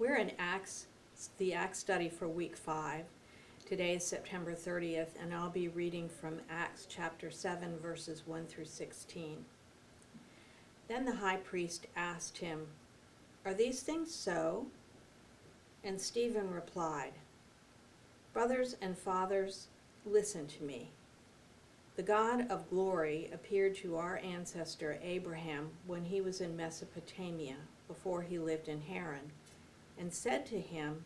We're in Acts, the Acts study for week 5. Today is September 30th, and I'll be reading from Acts chapter 7, verses 1 through 16. Then the high priest asked him, "Are these things so?" And Stephen replied, "Brothers and fathers, listen to me. The God of glory appeared to our ancestor Abraham when he was in Mesopotamia, before he lived in Haran, and said to him,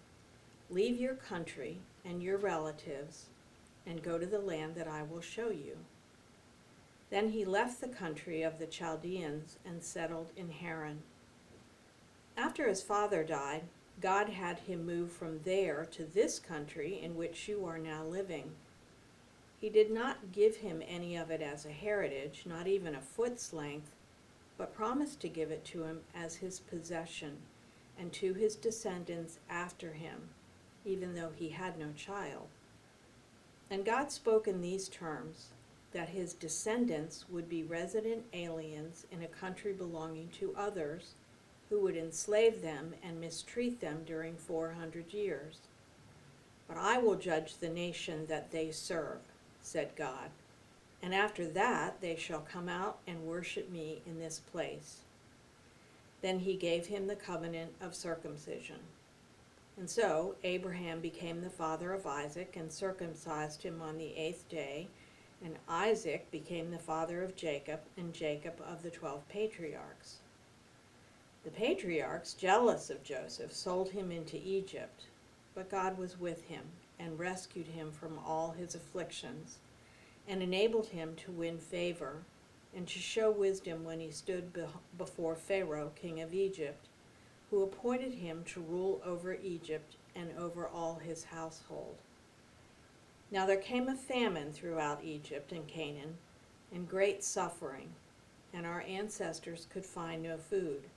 'Leave your country and your relatives and go to the land that I will show you.' Then he left the country of the Chaldeans and settled in Haran. After his father died, God had him move from there to this country in which you are now living. He did not give him any of it as a heritage, not even a foot's length, but promised to give it to him as his possession and to his descendants after him, even though he had no child. And God spoke in these terms, that his descendants would be resident aliens in a country belonging to others, who would enslave them and mistreat them during 400 years. But I will judge the nation that they serve, said God, and after that they shall come out and worship me in this place. Then he gave him the covenant of circumcision. And so Abraham became the father of Isaac and circumcised him on the 8th day, and Isaac became the father of Jacob, and Jacob of the 12 patriarchs. The patriarchs, jealous of Joseph, sold him into Egypt, but God was with him and rescued him from all his afflictions, and enabled him to win favor and to show wisdom when he stood before Pharaoh, king of Egypt, who appointed him to rule over Egypt and over all his household. Now there came a famine throughout Egypt and Canaan, and great suffering, and our ancestors could find no food.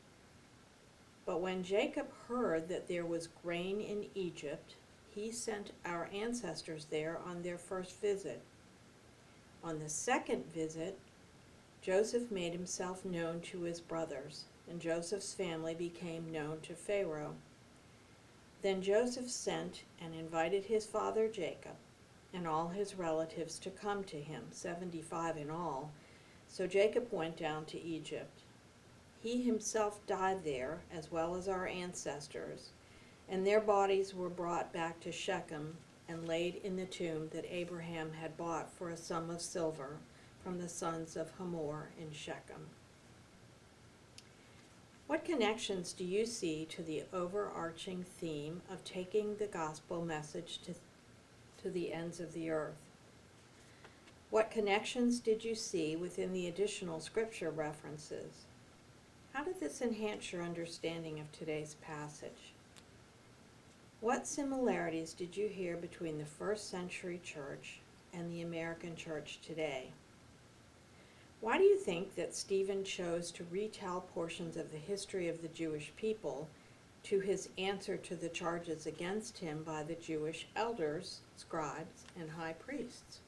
But when Jacob heard that there was grain in Egypt, he sent our ancestors there on their first visit. On the second visit, Joseph made himself known to his brothers, and Joseph's family became known to Pharaoh. Then Joseph sent and invited his father Jacob and all his relatives to come to him, 75 in all. So Jacob went down to Egypt. He himself died there, as well as our ancestors, and their bodies were brought back to Shechem and laid in the tomb that Abraham had bought for a sum of silver from the sons of Hamor in Shechem. What connections do you see to the overarching theme of taking the gospel message to the ends of the earth? What connections did you see within the additional scripture references? How did this enhance your understanding of today's passage? What similarities did you hear between the first century church and the American church today? Why do you think that Stephen chose to retell portions of the history of the Jewish people to his answer to the charges against him by the Jewish elders, scribes, and high priests?